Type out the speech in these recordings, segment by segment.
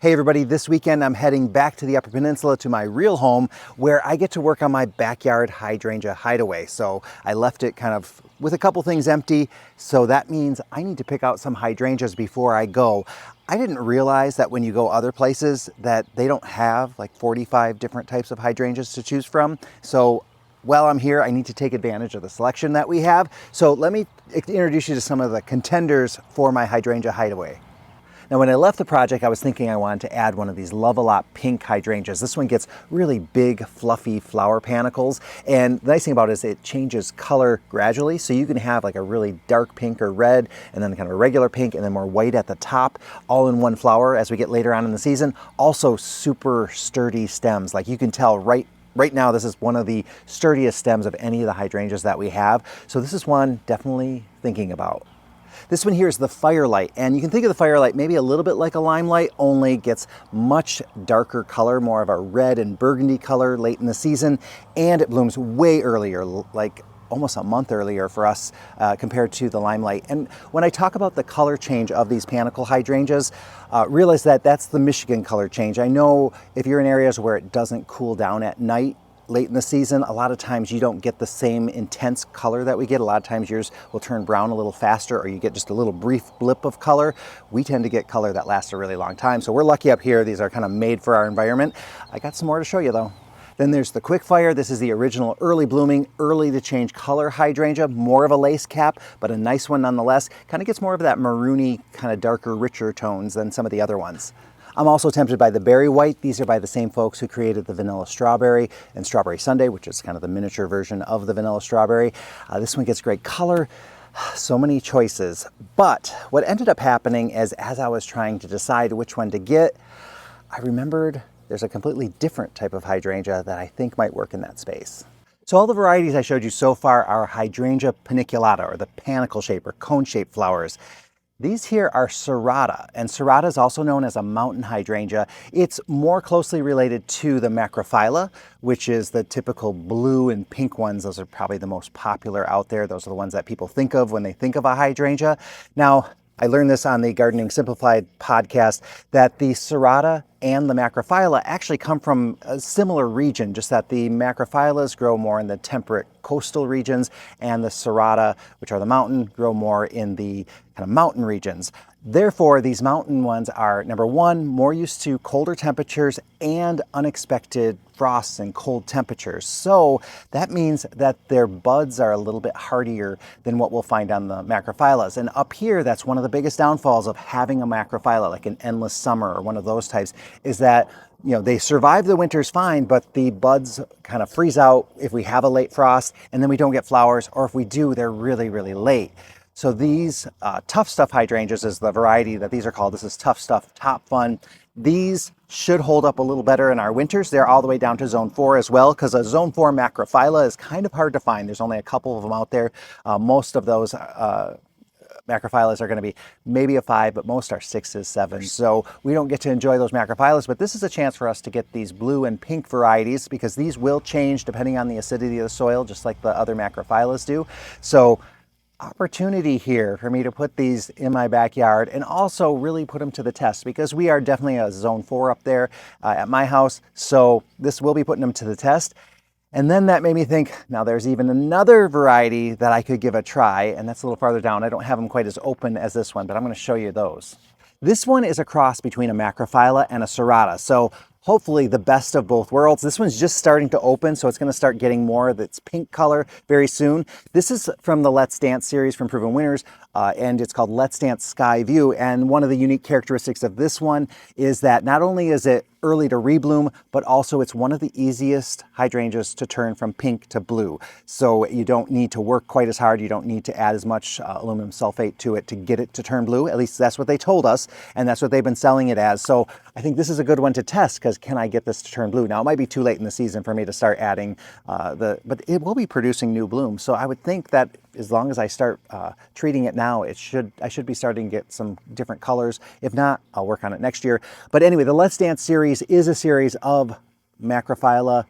Hey everybody, this weekend I'm heading back to the Upper Peninsula to my real home where I get to work on my backyard Hydrangea Hideaway. So I left it kind of with a couple things empty, so that means I need to pick out some hydrangeas before I go. I didn't realize that when you go other places that they don't have like 45 different types of hydrangeas to choose from. So while I'm here, I need to take advantage of the selection that we have. So let me introduce you to some of the contenders for my Hydrangea Hideaway. Now, when I left the project, I was thinking I wanted to add one of these Love-A-Lot pink hydrangeas. This one gets really big, fluffy flower panicles. And the nice thing about it is it changes color gradually. So you can have like a really dark pink or red, and then kind of a regular pink, and then more white at the top, all in one flower as we get later on in the season. Also super sturdy stems. Like you can tell right now, this is one of the sturdiest stems of any of the hydrangeas that we have. So this is one definitely thinking about. This one here is the Firelight, and you can think of the Firelight maybe a little bit like a Limelight, only gets much darker color, more of a red and burgundy color late in the season, and it blooms way earlier, like almost a month earlier for us compared to the Limelight. And when I talk about the color change of these panicle hydrangeas, realize that that's the Michigan color change. I know if you're in areas where it doesn't cool down at night, late in the season, a lot of times you don't get the same intense color that we get. A lot of times yours will turn brown a little faster, or you get just a little brief blip of color. We tend to get color that lasts a really long time. So we're lucky up here. These are kind of made for our environment. I got some more to show you though. Then there's the Quickfire. This is the original early blooming, early to change color hydrangea, more of a lace cap, but a nice one nonetheless. Kind of gets more of that maroony, kind of darker, richer tones than some of the other ones. I'm also tempted by the Berry White. These are by the same folks who created the Vanilla Strawberry and Strawberry Sundae, which is kind of the miniature version of the Vanilla Strawberry. This one gets great color. So many choices. But what ended up happening is, as I was trying to decide which one to get, I remembered there's a completely different type of hydrangea that I think might work in that space. So all the varieties I showed you so far are Hydrangea paniculata, or the panicle shape or cone shaped flowers. These here are Serrata, and Serrata is also known as a mountain hydrangea. It's more closely related to the Macrophylla, which is the typical blue and pink ones. Those are probably the most popular out there. Those are the ones that people think of when they think of a hydrangea. Now, I learned this on the Gardening Simplified podcast, that the Serrata and the Macrophylla actually come from a similar region, just that the Macrophyllas grow more in the temperate coastal regions, and the Serrata, which are the mountain, grow more in the kind of mountain regions. Therefore, these mountain ones are, number one, more used to colder temperatures and unexpected frosts and cold temperatures. So that means that their buds are a little bit hardier than what we'll find on the Macrophyllas. And up here, that's one of the biggest downfalls of having a Macrophylla, like an endless summer or one of those types, is that they survive the winters fine, but the buds kind of freeze out if we have a late frost, and then we don't get flowers, or if we do, they're really, really late. So these Tuff Stuff hydrangeas is the variety that these are called. This is Tuff Stuff Top Fun. These should hold up a little better in our winters. They're all the way down to zone 4 as well, because a zone 4 Macrophylla is kind of hard to find. There's only a couple of them out there. Most of those Macrophyllas are going to be maybe a 5, but most are 6s, 7s. So we don't get to enjoy those Macrophyllas, but this is a chance for us to get these blue and pink varieties, because these will change depending on the acidity of the soil, just like the other Macrophyllas do. So opportunity here for me to put these in my backyard and also really put them to the test, because we are definitely a zone 4 up there at my house. So this will be putting them to the test. And then that made me think, now there's even another variety that I could give a try, and that's a little farther down. I don't have them quite as open as this one, but I'm going to show you those. This one is a cross between a Macrophylla and a Serrata. So hopefully the best of both worlds. This one's just starting to open, so it's going to start getting more of its pink color very soon. This is from the Let's Dance series from Proven Winners, and it's called Let's Dance Sky View. And one of the unique characteristics of this one is that not only is it early to rebloom, but also it's one of the easiest hydrangeas to turn from pink to blue. So you don't need to work quite as hard. You don't need to add as much aluminum sulfate to it to get it to turn blue. At least that's what they told us, and that's what they've been selling it as. So I think this is a good one to test, because can I get this to turn blue? Now, it might be too late in the season for me to start adding but it will be producing new blooms. So I would think that as long as I start treating it now, I should be starting to get some different colors. If not, I'll work on it next year. But anyway, the Let's Dance series is a series of Macrophylla,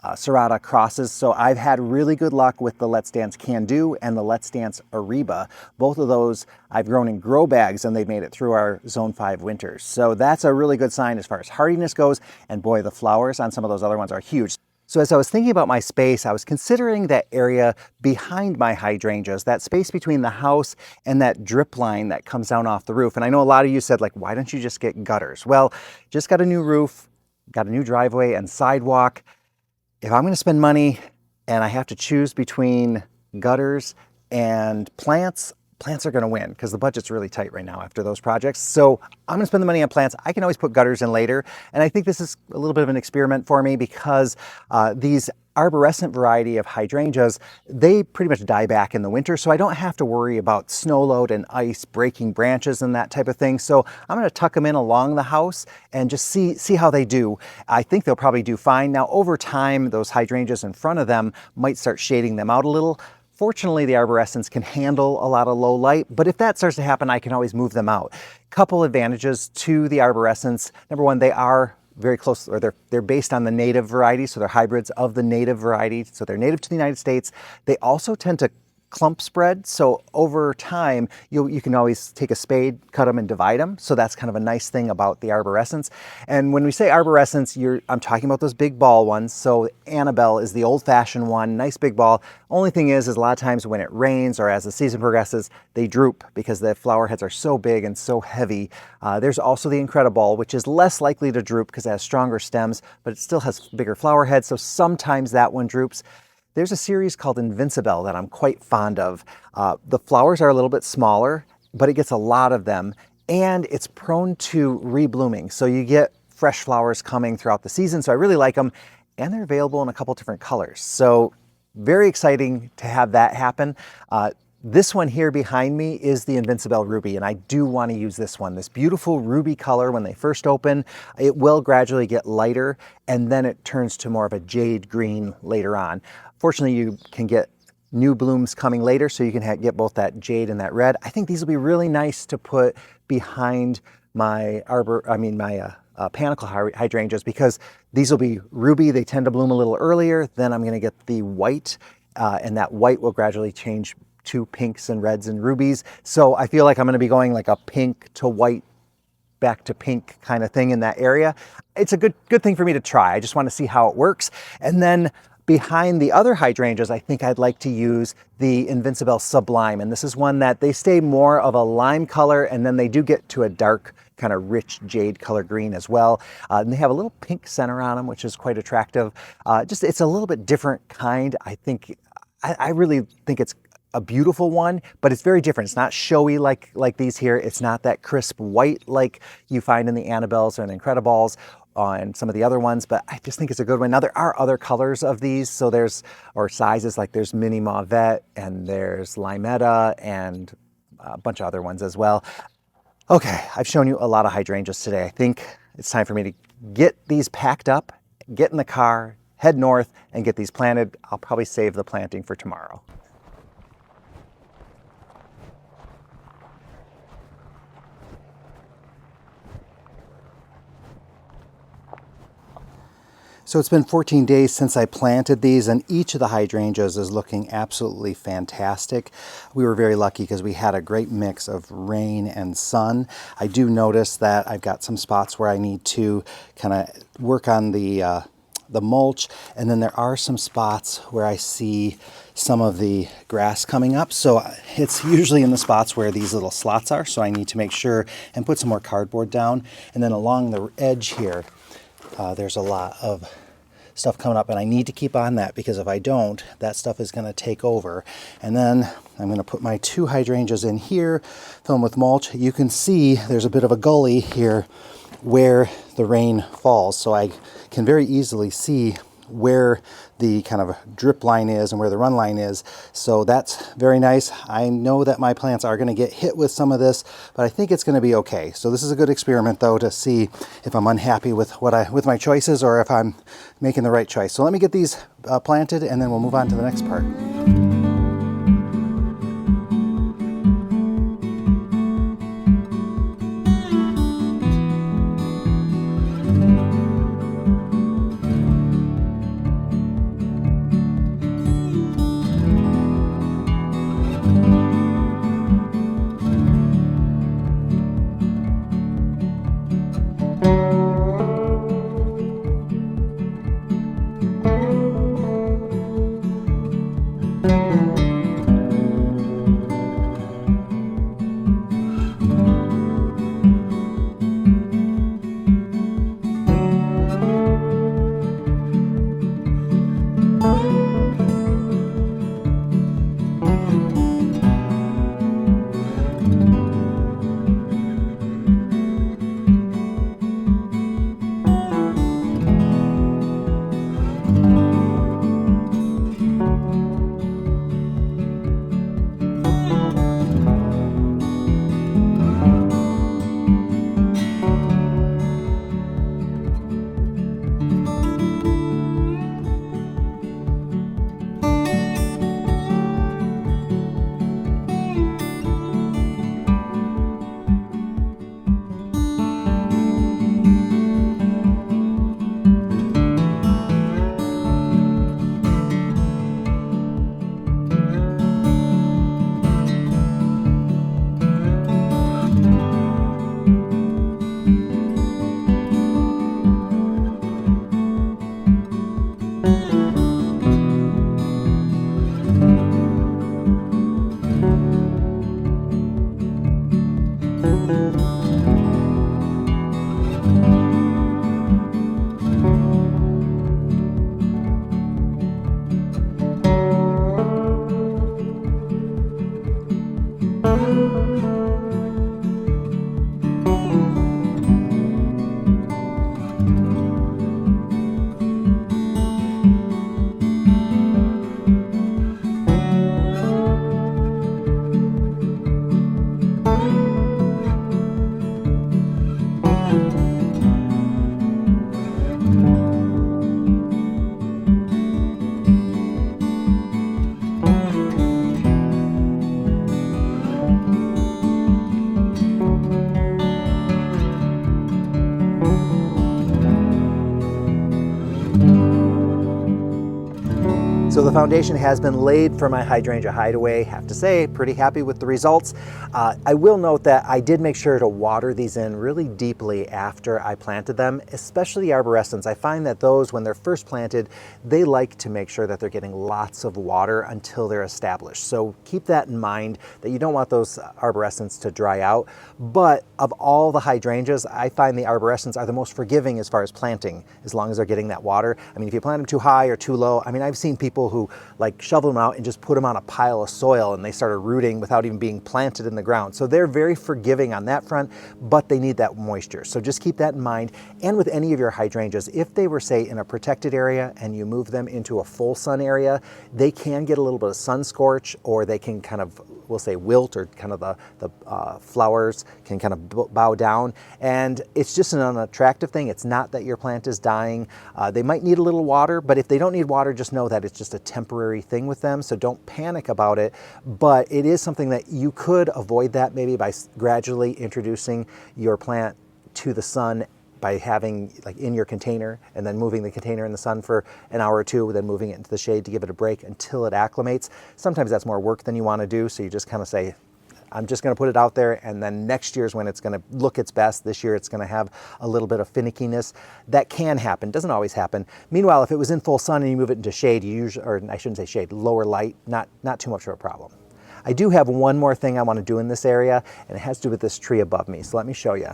Serrata crosses. So I've had really good luck with the Let's Dance Can Do and the Let's Dance Arriba. Both of those I've grown in grow bags and they've made it through our Zone 5 winters. So that's a really good sign as far as hardiness goes. And boy, the flowers on some of those other ones are huge. So as I was thinking about my space, I was considering that area behind my hydrangeas, that space between the house and that drip line that comes down off the roof. And I know a lot of you said, like, why don't you just get gutters? Well, just got a new roof, got a new driveway and sidewalk. If I'm going to spend money and I have to choose between gutters and plants, plants are going to win because the budget's really tight right now after those projects. So I'm going to spend the money on plants. I can always put gutters in later. And I think this is a little bit of an experiment for me because these arborescent variety of hydrangeas, they pretty much die back in the winter. So I don't have to worry about snow load and ice breaking branches and that type of thing. So I'm going to tuck them in along the house and just see how they do. I think they'll probably do fine. Now over time, those hydrangeas in front of them might start shading them out a little. Fortunately, the arborescents can handle a lot of low light, but if that starts to happen, I can always move them out. Couple advantages to the arborescents. Number one, they are very close, or they're based on the native variety, so they're hybrids of the native variety, so they're native to the United States. They also tend to clump spread, so over time you can always take a spade, cut them and divide them. So that's kind of a nice thing about the arborescents. And when we say arborescents, I'm talking about those big ball ones. So Annabelle is the old-fashioned one, nice big ball. Only thing is a lot of times when it rains or as the season progresses, they droop because the flower heads are so big and so heavy. There's also the Incrediball, which is less likely to droop because it has stronger stems, but it still has bigger flower heads, so sometimes that one droops. There's a series called Invincibelle that I'm quite fond of. The flowers are a little bit smaller, but it gets a lot of them, and it's prone to reblooming. So you get fresh flowers coming throughout the season, so I really like them, and they're available in a couple different colors. So very exciting to have that happen. This one here behind me is the Invincibelle Ruby, and I do want to use this one. This beautiful ruby color when they first open, it will gradually get lighter, and then it turns to more of a jade green later on. Fortunately, you can get new blooms coming later, so you can get both that jade and that red. I think these will be really nice to put behind my panicle hydrangeas because these will be ruby. They tend to bloom a little earlier. Then I'm going to get the white, and that white will gradually change to pinks and reds and rubies. So I feel like I'm going to be going like a pink to white, back to pink kind of thing in that area. It's a good thing for me to try. I just want to see how it works. And then behind the other hydrangeas, I think I'd like to use the Invincibelle Sublime. And this is one that they stay more of a lime color, and then they do get to a dark kind of rich jade color green as well. And they have a little pink center on them, which is quite attractive. It's a little bit different kind. I really think it's a beautiful one, but it's very different. It's not showy like these here. It's not that crisp white like you find in the Annabelles and Incrediballs and some of the other ones, but I just think it's a good one. Now there are other colors of these, so or sizes, like there's mini Mauvette and there's Limetta and a bunch of other ones as well. Okay, I've shown you a lot of hydrangeas today. I think it's time for me to get these packed up, get in the car, head north, and get these planted. I'll probably save the planting for tomorrow. So it's been 14 days since I planted these, and each of the hydrangeas is looking absolutely fantastic. We were very lucky because we had a great mix of rain and sun. I do notice that I've got some spots where I need to kind of work on the mulch, and then there are some spots where I see some of the grass coming up. So it's usually in the spots where these little slots are, so I need to make sure and put some more cardboard down. And then along the edge here, there's a lot of stuff coming up, and I need to keep on that because if I don't, that stuff is going to take over. And then I'm going to put my two hydrangeas in here, fill them with mulch. You can see there's a bit of a gully here where the rain falls, so I can very easily see where the kind of drip line is and where the run line is. So that's very nice. I know that my plants are going to get hit with some of this, but I think it's going to be okay. So this is a good experiment though to see if I'm unhappy with with my choices or if I'm making the right choice. So let me get these planted and then we'll move on to the next part. So the foundation has been laid for my Hydrangea Hideaway. Have to say, pretty happy with the results. I will note that I did make sure to water these in really deeply after I planted them, especially the arborescents. I find that those, when they're first planted, they like to make sure that they're getting lots of water until they're established. So keep that in mind, that you don't want those arborescents to dry out. But of all the hydrangeas, I find the arborescents are the most forgiving as far as planting, as long as they're getting that water. I mean, if you plant them too high or too low, I mean, I've seen people who like shovel them out and just put them on a pile of soil and they started rooting without even being planted in the ground. So they're very forgiving on that front, but they need that moisture. So just keep that in mind. And with any of your hydrangeas, if they were, say, in a protected area and you move them into a full sun area, they can get a little bit of sun scorch, or they can kind of, we'll say, wilt, or kind of the flowers can kind of bow down. And it's just an unattractive thing. It's not that your plant is dying. They might need a little water, but if they don't need water, just know that it's just a temporary thing with them. So don't panic about it. But it is something that you could avoid that maybe by gradually introducing your plant to the sun, by having like in your container and then moving the container in the sun for an hour or two, then moving it into the shade to give it a break until it acclimates. Sometimes that's more work than you want to do. So you just kind of say, I'm just going to put it out there, and then next year's when it's going to look its best. This year it's going to have a little bit of finickiness. That can happen, doesn't always happen. Meanwhile, if it was in full sun and you move it into shade, you usually, or I shouldn't say shade, lower light, not too much of a problem. I do have one more thing I want to do in this area, and it has to do with this tree above me. So let me show you.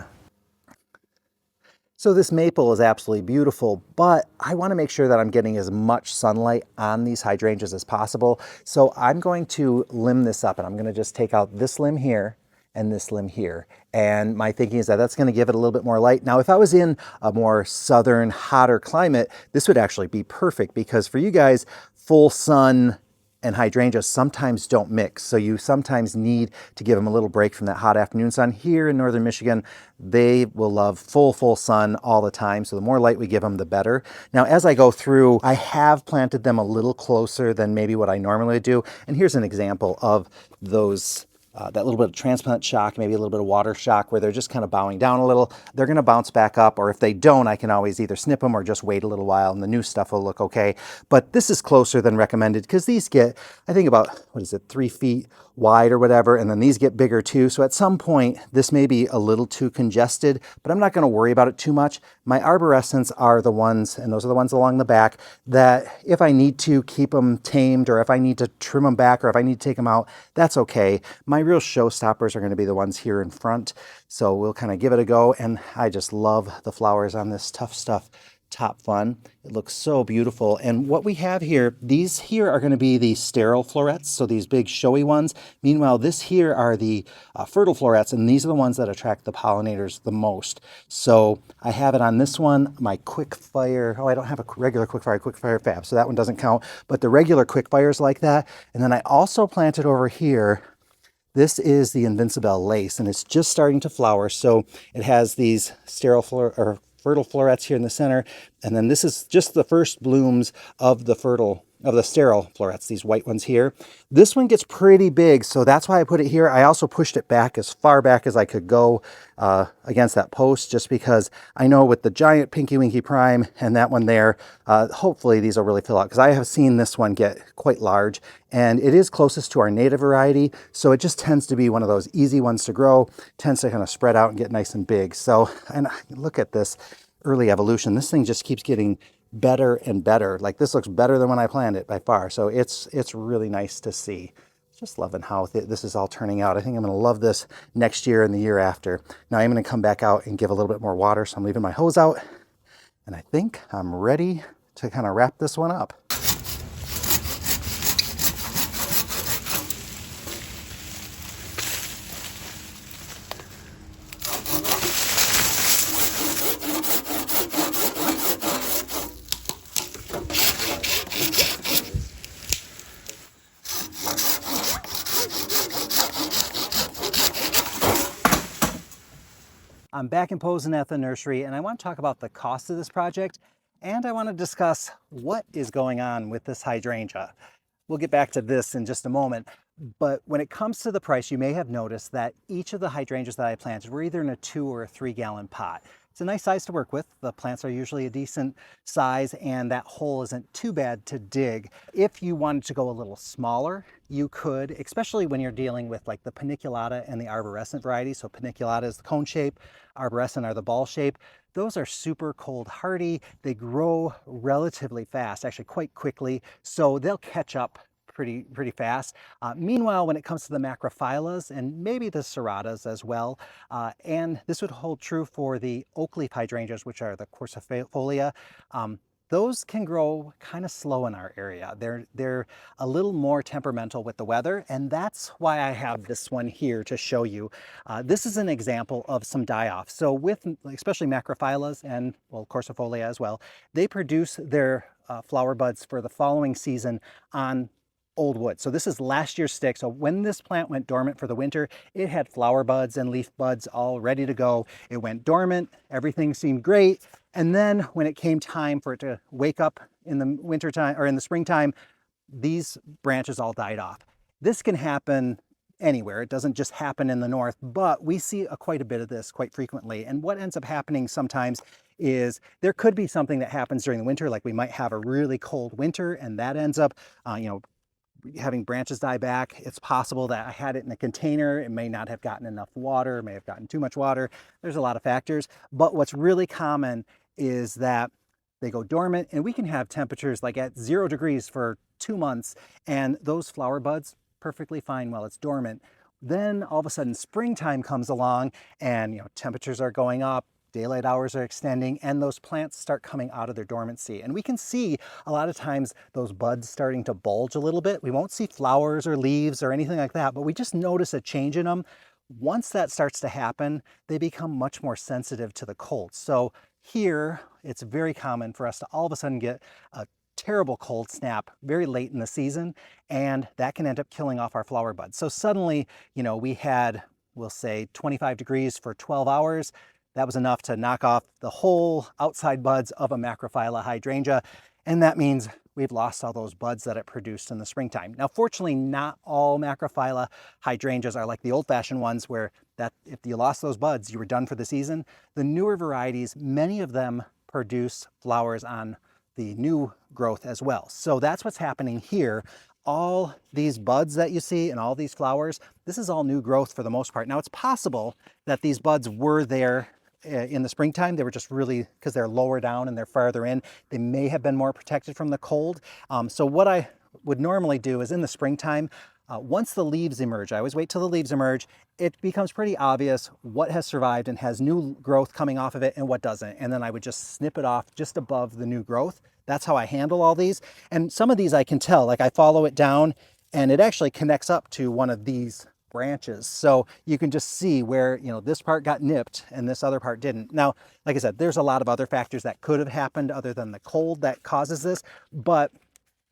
So this maple is absolutely beautiful, but I want to make sure that I'm getting as much sunlight on these hydrangeas as possible. So I'm going to limb this up, and I'm going to just take out this limb here and this limb here. And my thinking is that that's going to give it a little bit more light. Now, if I was in a more southern, hotter climate, this would actually be perfect, because for you guys, full sun and hydrangeas sometimes don't mix. So you sometimes need to give them a little break from that hot afternoon sun. Here in northern Michigan, they will love full sun all the time. So the more light we give them, the better. Now, as I go through, I have planted them a little closer than maybe what I normally do. And here's an example of those that little bit of transplant shock, maybe a little bit of water shock, where they're just kind of bowing down a little. They're going to bounce back up, or if they don't, I can always either snip them or just wait a little while and the new stuff will look okay. But this is closer than recommended, because these get, I think about, 3 feet wide or whatever, and then these get bigger too. So at some point, this may be a little too congested, but I'm not going to worry about it too much. My arborescents are the ones, and those are the ones along the back, that if I need to keep them tamed, or if I need to trim them back, or if I need to take them out, that's okay. My real showstoppers are going to be the ones here in front. So we'll kind of give it a go. And I just love the flowers on this Tuff Stuff Top Fun. It looks so beautiful. And what we have here, these here are going to be the sterile florets, so these big showy ones. Meanwhile, this here are the fertile florets, and these are the ones that attract the pollinators the most. So I have it on this one, my Quickfire. Oh, I don't have a regular Quickfire Fab, so that one doesn't count. But the regular Quickfires like that. And then I also planted over here, this is the Invincibelle Lace, and it's just starting to flower. So it has these sterile fertile florets here in the center, and then this is just the first blooms of the sterile florets, these white ones here. This one gets pretty big, so that's why I put it here. I also pushed it back as far back as I could go against that post, just because I know with the giant Pinky Winky Prime and that one there, hopefully these will really fill out, because I have seen this one get quite large, and it is closest to our native variety, so it just tends to be one of those easy ones to grow, tends to kind of spread out and get nice and big. So, and look at this early evolution. This thing just keeps getting better and better. Like, this looks better than when I planned it by far. So it's really nice to see. Just loving how this is all turning out. I think I'm going to love this next year and the year after. Now I'm going to come back out and give a little bit more water. So I'm leaving my hose out, and I think I'm ready to kind of wrap this one up. I'm back in Posen at the nursery, and I want to talk about the cost of this project, and I want to discuss what is going on with this hydrangea. We'll get back to this in just a moment, but when it comes to the price, you may have noticed that each of the hydrangeas that I planted were either in a 2 or a 3 gallon pot. it's a nice size to work with. The plants are usually a decent size and that hole isn't too bad to dig. If you wanted to go a little smaller, you could, especially when you're dealing with like the paniculata and the arborescent variety. So paniculata is the cone shape, arborescent are the ball shape. Those are super cold hardy. They grow relatively fast, actually quite quickly. So they'll catch up pretty fast. Meanwhile, when it comes to the macrophylas and maybe the serratas as well, and this would hold true for the oak leaf hydrangeas, which are the quercifolia, those can grow kind of slow in our area. They're a little more temperamental with the weather, and that's why I have this one here to show you. This is an example of some die-off. So with especially macrophylas and, well, quercifolia as well, they produce their flower buds for the following season on old wood. So this is last year's stick. So when this plant went dormant for the winter, it had flower buds and leaf buds all ready to go. It went dormant, everything seemed great. And then when it came time for it to wake up in the winter time or in the springtime, these branches all died off. This can happen anywhere. It doesn't just happen in the north, but we see quite a bit of this quite frequently. And what ends up happening sometimes is there could be something that happens during the winter, like we might have a really cold winter and that ends up, having branches die back. It's possible that I had it in a container. It may not have gotten enough water, may have gotten too much water. There's a lot of factors, but what's really common is that they go dormant and we can have temperatures like at 0 degrees for 2 months and those flower buds perfectly fine while it's dormant. Then all of a sudden springtime comes along and temperatures are going up, daylight hours are extending, and those plants start coming out of their dormancy. And we can see a lot of times those buds starting to bulge a little bit. We won't see flowers or leaves or anything like that, but we just notice a change in them. Once that starts to happen, they become much more sensitive to the cold. So here, it's very common for us to all of a sudden get a terrible cold snap very late in the season, and that can end up killing off our flower buds. So suddenly, we had, we'll say 25 degrees for 12 hours. That was enough to knock off the whole outside buds of a macrophylla hydrangea. And that means we've lost all those buds that it produced in the springtime. Now, fortunately, not all macrophylla hydrangeas are like the old-fashioned ones where if you lost those buds, you were done for the season. The newer varieties, many of them produce flowers on the new growth as well. So that's what's happening here. All these buds that you see and all these flowers, this is all new growth for the most part. Now, it's possible that these buds were there in the springtime. They were just really, because they're lower down and they're farther in, they may have been more protected from the cold. So what I would normally do is in the springtime, once the leaves emerge, I always wait till the leaves emerge, it becomes pretty obvious what has survived and has new growth coming off of it and what doesn't. And then I would just snip it off just above the new growth. That's how I handle all these. And some of these I can tell, like I follow it down and it actually connects up to one of these branches. So you can just see where, this part got nipped and this other part didn't. Now, like I said, there's a lot of other factors that could have happened other than the cold that causes this. But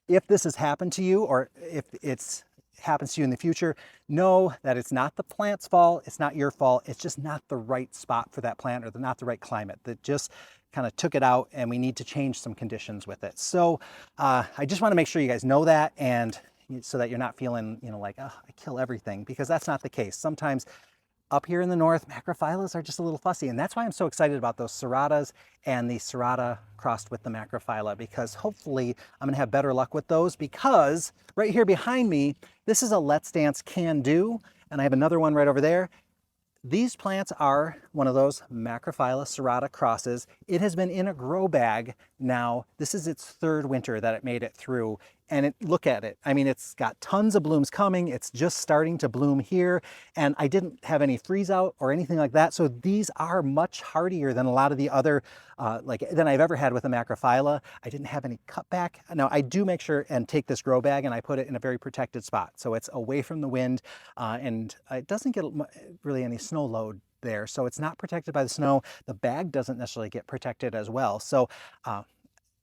if this has happened to you, or if it's happens to you in the future, know that it's not the plant's fault. It's not your fault. It's just not the right spot for that plant or not the right climate. That just kind of took it out and we need to change some conditions with it. So I just want to make sure you guys know that, and so that you're not feeling, like, oh, I kill everything, because that's not the case. Sometimes up here in the north, macrophyllus are just a little fussy, and that's why I'm so excited about those serratas and the serrata crossed with the macrophylla, because hopefully I'm gonna have better luck with those, because right here behind me, this is a Let's Dance Can Do, and I have another one right over there. These plants are one of those macrophylla serrata crosses. It has been in a grow bag now. This is its 3rd winter that it made it through. And look at it. I mean, it's got tons of blooms coming. It's just starting to bloom here. And I didn't have any freeze out or anything like that. So these are much hardier than a lot of the other, than I've ever had with a macrophylla. I didn't have any cutback. Now I do make sure and take this grow bag and I put it in a very protected spot. So it's away from the wind and it doesn't get really any snow load there. So it's not protected by the snow. The bag doesn't necessarily get protected as well. So,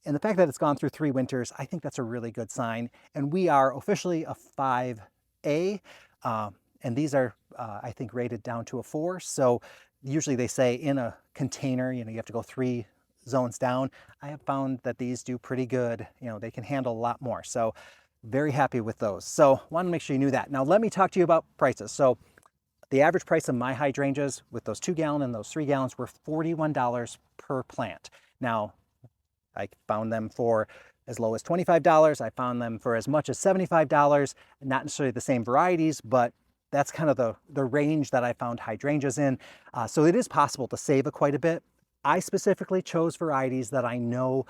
and the fact that it's gone through 3 winters, I think that's a really good sign. And we are officially a 5A, and these are, I think, rated down to a 4. So usually they say in a container, you have to go 3 zones down. I have found that these do pretty good. They can handle a lot more. So very happy with those. So wanted to make sure you knew that. Now let me talk to you about prices. So The average price of my hydrangeas with those 2-gallon and those 3-gallons were $41 per plant. Now, I found them for as low as $25. I found them for as much as $75. Not necessarily the same varieties, but that's kind of the range that I found hydrangeas in. So it is possible to save quite a bit. I specifically chose varieties that I know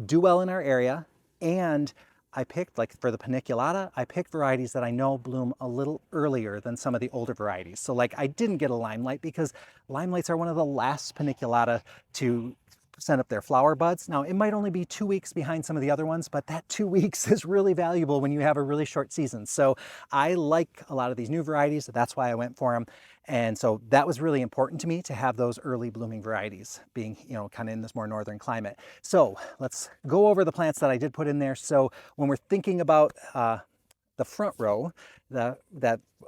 do well in our area, and I picked, like for the paniculata, I picked varieties that I know bloom a little earlier than some of the older varieties. So like I didn't get a Limelight because Limelights are one of the last paniculata to send up their flower buds. Now it might only be 2 weeks behind some of the other ones, but that 2 weeks is really valuable when you have a really short season. So I like a lot of these new varieties. That's why I went for them. And so that was really important to me to have those early blooming varieties being, you know, kind of in this more northern climate. So let's go over the plants that I did put in there. So when we're thinking about the front row that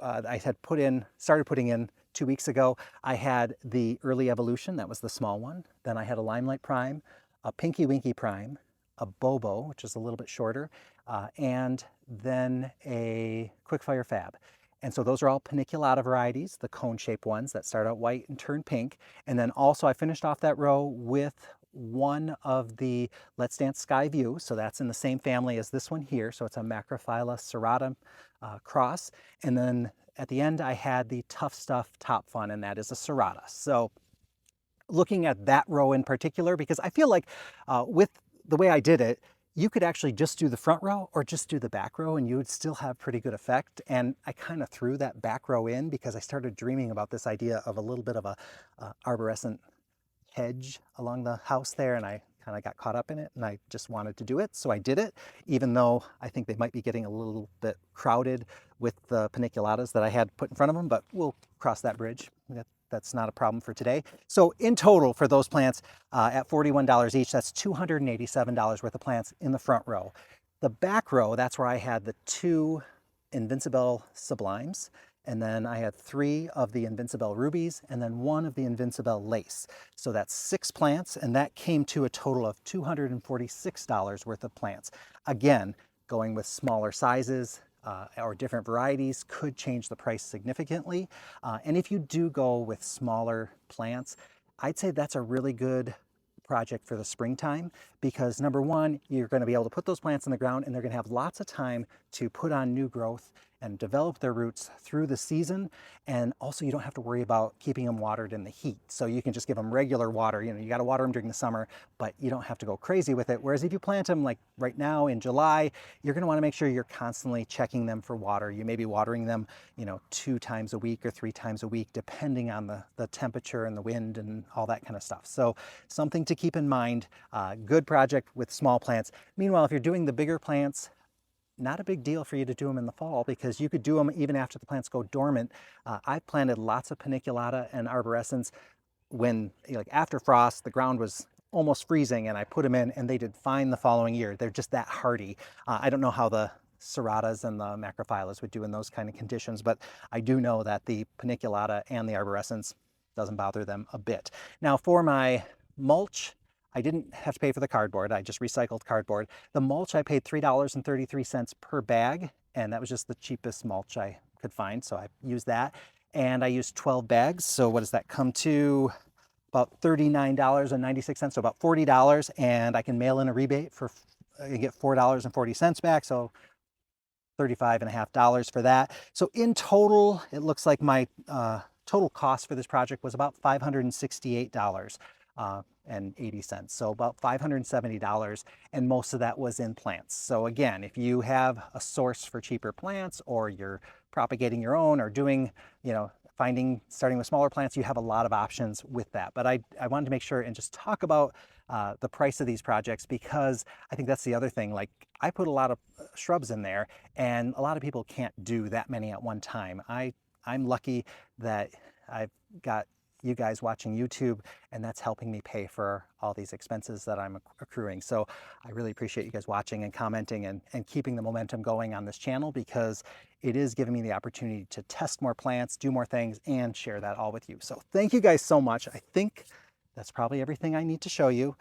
I had started putting in 2 weeks ago, I had the Early Evolution, that was the small one. Then I had a Limelight Prime, a Pinky Winky Prime, a Bobo, which is a little bit shorter, and then a Quickfire Fab. And so those are all paniculata varieties, the cone-shaped ones that start out white and turn pink. And then also I finished off that row with one of the Let's Dance Sky View. So that's in the same family as this one here. So it's a Macrophylla serrata cross. And then at the end, I had the Tuff Stuff Top Fun, and that is a serrata. So looking at that row in particular, because I feel like with the way I did it, you could actually just do the front row or just do the back row and you would still have pretty good effect. And I kind of threw that back row in because I started dreaming about this idea of a little bit of a arborescent hedge along the house there, and I kind of got caught up in it and I just wanted to do it. So I did it, even though I think they might be getting a little bit crowded with the paniculatas that I had put in front of them, but we'll cross that bridge. That's not a problem for today. So in total for those plants at $41 each, that's $287 worth of plants in the front row. The back row, that's where I had the 2 Invincibelle Sublimes, and then I had 3 of the Invincibelle Rubies, and then 1 of the Invincibelle Lace. So that's 6 plants, and that came to a total of $246 worth of plants. Again, going with smaller sizes or different varieties could change the price significantly. And if you do go with smaller plants, I'd say that's a really good project for the springtime, because number one, you're going to be able to put those plants in the ground and they're going to have lots of time to put on new growth and develop their roots through the season. And also you don't have to worry about keeping them watered in the heat. So you can just give them regular water. You know, you got to water them during the summer, but you don't have to go crazy with it. Whereas if you plant them like right now in July, you're going to want to make sure you're constantly checking them for water. You may be watering them, you know, 2 times a week or 3 times a week, depending on the temperature and the wind and all that kind of stuff. So something to keep in mind. Good project with small plants. Meanwhile, if you're doing the bigger plants, not a big deal for you to do them in the fall, because you could do them even after the plants go dormant. I've planted lots of paniculata and arborescens when, like after frost, the ground was almost freezing, and I put them in and they did fine the following year. They're just that hardy. I don't know how the serratas and the macrophyllas would do in those kind of conditions, but I do know that the paniculata and the arborescens doesn't bother them a bit. Now for my mulch, I didn't have to pay for the cardboard. I just recycled cardboard. The mulch, I paid $3.33 per bag, and that was just the cheapest mulch I could find, so I used that. And I used 12 bags, so what does that come to? About $39.96, so about $40, and I can mail in a rebate for, I get $4.40 back, so $35.50 for that. So in total, it looks like my total cost for this project was about $568. And 80 cents, so about $570, and most of that was in plants. So again, if you have a source for cheaper plants, or you're propagating your own, or doing, you know, starting with smaller plants, you have a lot of options with that. But I wanted to make sure and just talk about the price of these projects, because I think that's the other thing. Like, I put a lot of shrubs in there, and a lot of people can't do that many at one time. I'm lucky that I've got you guys watching YouTube, and that's helping me pay for all these expenses that I'm accruing. So I really appreciate you guys watching and commenting and keeping the momentum going on this channel, because it is giving me the opportunity to test more plants, do more things, and share that all with you. So thank you guys so much. I think that's probably everything I need to show you.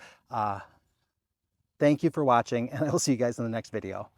Thank you for watching, and I will see you guys in the next video.